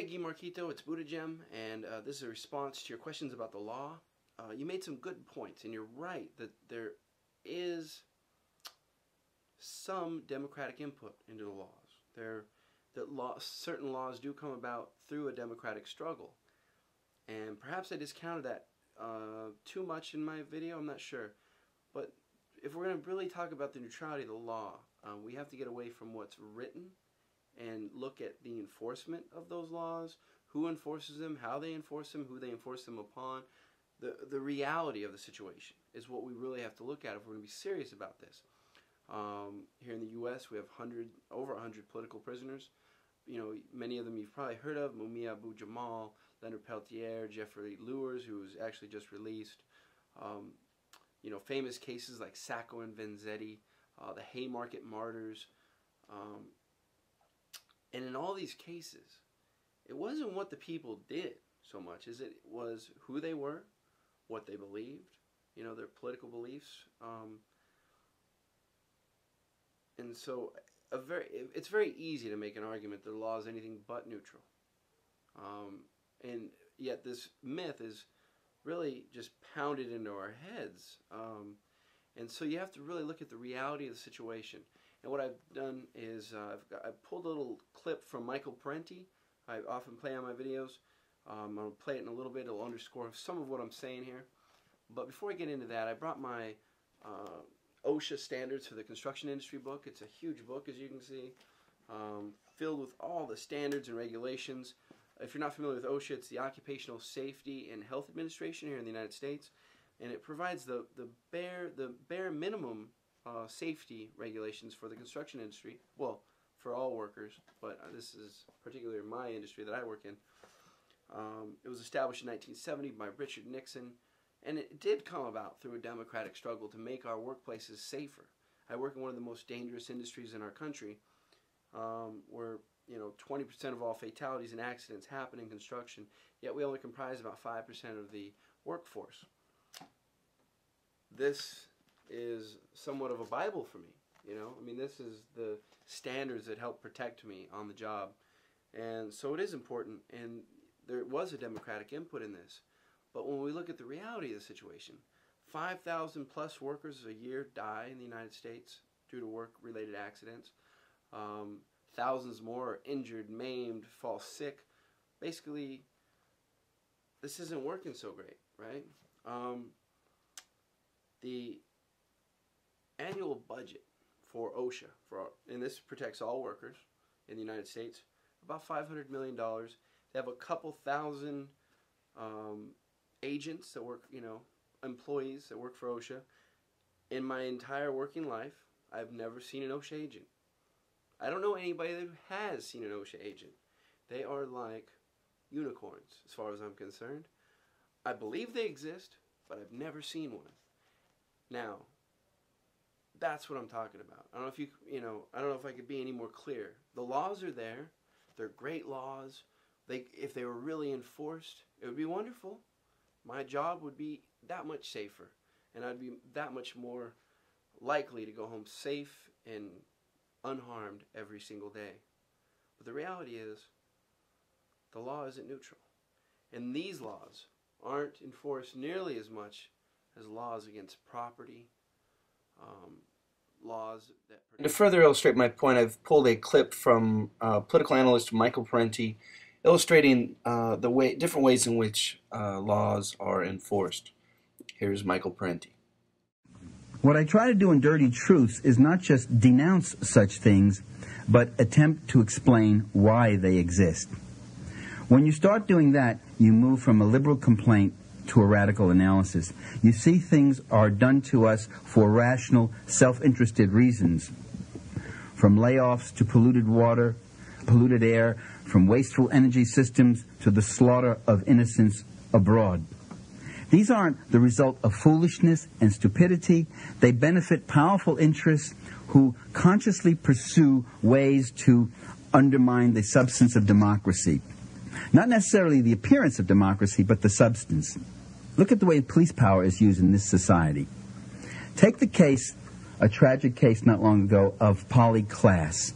Hey Guy Marquito, it's Buddha Gem, and this is a response to your questions about the law. You made some good points, and you're right that there is some democratic input into the laws. Certain laws do come about through a democratic struggle, and perhaps I discounted that too much in my video. I'm not sure, but if we're going to really talk about the neutrality of the law, we have to get away from what's written and look at the enforcement of those laws, who enforces them, how they enforce them, who they enforce them upon. The reality of the situation is what we really have to look at if we're going to be serious about this. Here in the U.S., we have over 100 political prisoners. You know, many of them you've probably heard of: Mumia Abu-Jamal, Leonard Peltier, Jeffrey Luers, who was actually just released. You know, famous cases like Sacco and Vanzetti, the Haymarket martyrs. And in all these cases, it wasn't what the people did so much as it was who they were, what they believed, you know, their political beliefs. And so it's very easy to make an argument that the law is anything but neutral. And yet this myth is really just pounded into our heads. And so you have to really look at the reality of the situation. And what I've done is I've pulled a little clip from Michael Parenti. I often play on my videos. I'll play it in a little bit. It'll underscore some of what I'm saying here. But before I get into that, I brought my OSHA Standards for the Construction Industry book. It's a huge book, as you can see, filled with all the standards and regulations. If you're not familiar with OSHA, it's the Occupational Safety and Health Administration here in the United States, and it provides the bare minimum safety regulations for the construction industry. Well, for all workers, but this is particularly my industry that I work in. It was established in 1970 by Richard Nixon, and it did come about through a democratic struggle to make our workplaces safer. I work in one of the most dangerous industries in our country, where 20% of all fatalities and accidents happen in construction, yet we only comprise about 5% of the workforce. This is somewhat of a Bible for me, you know. I mean, this is the standards that help protect me on the job, and so it is important, and there was a democratic input in this. But when we look at the reality of the situation, 5,000 plus workers a year die in the United States due to work-related accidents. Thousands more are injured, maimed, fall sick. Basically, this isn't working so great, right? The annual budget for OSHA, and this protects all workers in the United States, about $500 million. They have a couple thousand agents that work, employees that work for OSHA. In my entire working life, I've never seen an OSHA agent. I don't know anybody that has seen an OSHA agent. They are like unicorns, as far as I'm concerned. I believe they exist, but I've never seen one. Now, that's what I'm talking about. I don't know if I don't know if I could be any more clear. The laws are there. They're great laws. If they were really enforced, it would be wonderful. My job would be that much safer, and I'd be that much more likely to go home safe and unharmed every single day. But the reality is, the law isn't neutral. And these laws aren't enforced nearly as much as laws against property, laws that... To further illustrate my point, I've pulled a clip from political analyst Michael Parenti illustrating different ways in which laws are enforced. Here's Michael Parenti. What I try to do in Dirty Truths is not just denounce such things, but attempt to explain why they exist. When you start doing that, you move from a liberal complaint to a radical analysis. You see things are done to us for rational, self-interested reasons. From layoffs to polluted water, polluted air, from wasteful energy systems to the slaughter of innocents abroad. These aren't the result of foolishness and stupidity. They benefit powerful interests who consciously pursue ways to undermine the substance of democracy. Not necessarily the appearance of democracy, but the substance. Look at the way police power is used in this society. Take the case, a tragic case not long ago, of Polly Klaas.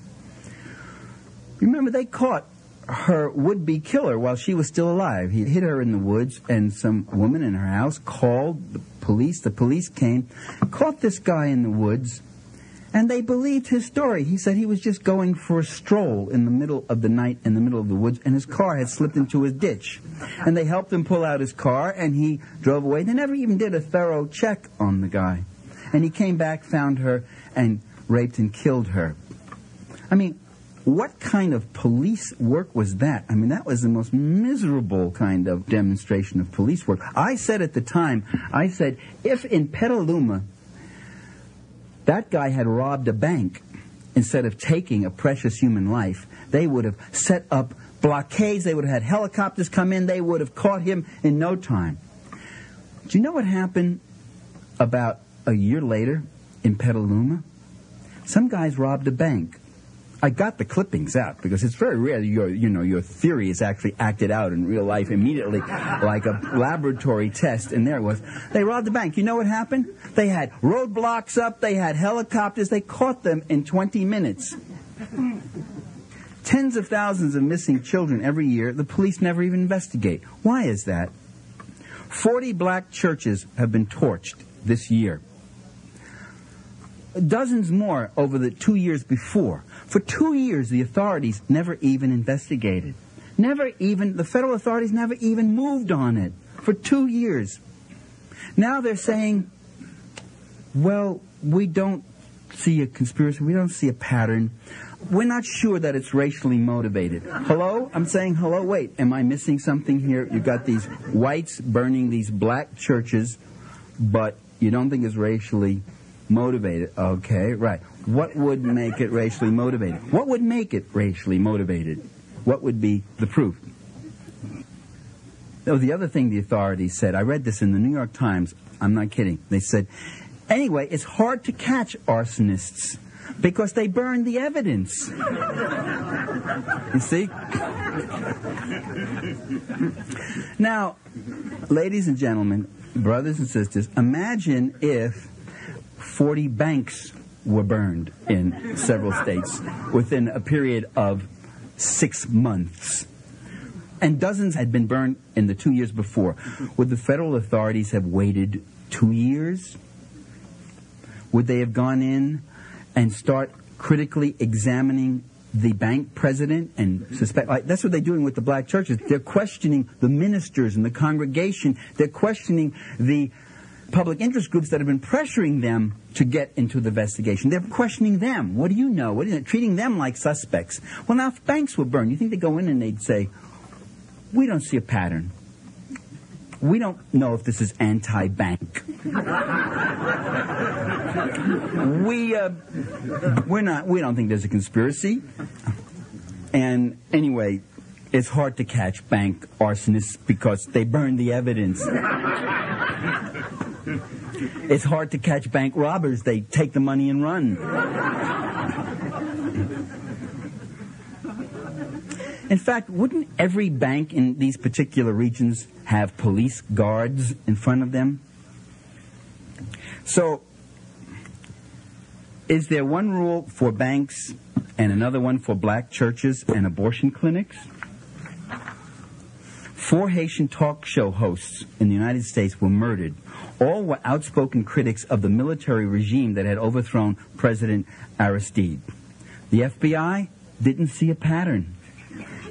Remember, they caught her would-be killer while she was still alive. He hid her in the woods, and some woman in her house called the police. The police came, caught this guy in the woods, and they believed his story. He said he was just going for a stroll in the middle of the night in the middle of the woods, and his car had slipped into a ditch. And they helped him pull out his car, and he drove away. They never even did a thorough check on the guy. And he came back, found her, and raped and killed her. I mean, what kind of police work was that? I mean, that was the most miserable kind of demonstration of police work. I said at the time, I said, if in Petaluma that guy had robbed a bank instead of taking a precious human life, they would have set up blockades, they would have had helicopters come in, they would have caught him in no time. Do you know what happened about a year later in Petaluma? Some guys robbed a bank. I got the clippings out because it's very rare that your theory is actually acted out in real life immediately, like a laboratory test, and there it was. They robbed the bank. You know what happened? They had roadblocks up, they had helicopters, they caught them in 20 minutes. Tens of thousands of missing children every year, the police never even investigate. Why is that? 40 black churches have been torched this year. Dozens more over the 2 years before. For 2 years, the authorities never even investigated. The federal authorities never even moved on it. For 2 years. Now they're saying, well, we don't see a conspiracy, we don't see a pattern. We're not sure that it's racially motivated. Hello? I'm saying hello? Wait, am I missing something here? You've got these whites burning these black churches, but you don't think it's racially motivated. Okay, right. What would make it racially motivated? What would make it racially motivated? What would be the proof? Oh, the other thing the authorities said, I read this in the New York Times, I'm not kidding. They said, anyway, it's hard to catch arsonists because they burn the evidence. You see? Now, ladies and gentlemen, brothers and sisters, imagine if 40 banks were burned in several states within a period of 6 months. And dozens had been burned in the 2 years before. Would the federal authorities have waited 2 years? Would they have gone in and start critically examining the bank president and suspect? That's what they're doing with the black churches. They're questioning the ministers and the congregation. They're questioning the public interest groups that have been pressuring them to get into the investigation. They're questioning them. What do you know? Treating them like suspects. Well, now, if banks were burned, you think they'd go in and they'd say, we don't see a pattern. We don't know if this is anti-bank. We don't think there's a conspiracy. And anyway, it's hard to catch bank arsonists because they burn the evidence. It's hard to catch bank robbers. They take the money and run. In fact, wouldn't every bank in these particular regions have police guards in front of them? So, is there one rule for banks and another one for black churches and abortion clinics? 4 Haitian talk show hosts in the United States were murdered. All were outspoken critics of the military regime that had overthrown President Aristide. The FBI didn't see a pattern.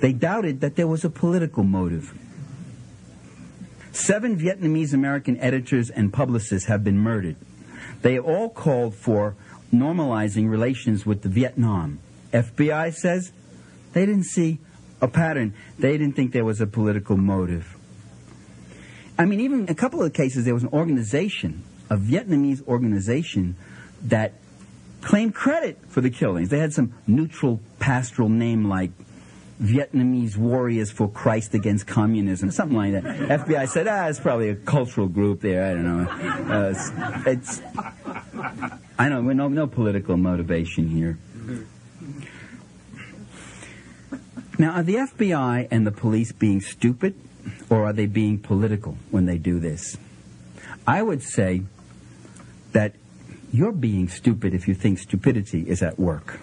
They doubted that there was a political motive. 7 Vietnamese American editors and publicists have been murdered. They all called for normalizing relations with the Vietnam. FBI says they didn't see a pattern. They didn't think there was a political motive. I mean, even in a couple of cases, there was an organization, a Vietnamese organization, that claimed credit for the killings. They had some neutral pastoral name like Vietnamese Warriors for Christ Against Communism, something like that. FBI said, it's probably a cultural group there, I don't know. No political motivation here. Now, are the FBI and the police being stupid, or are they being political when they do this? I would say that you're being stupid if you think stupidity is at work.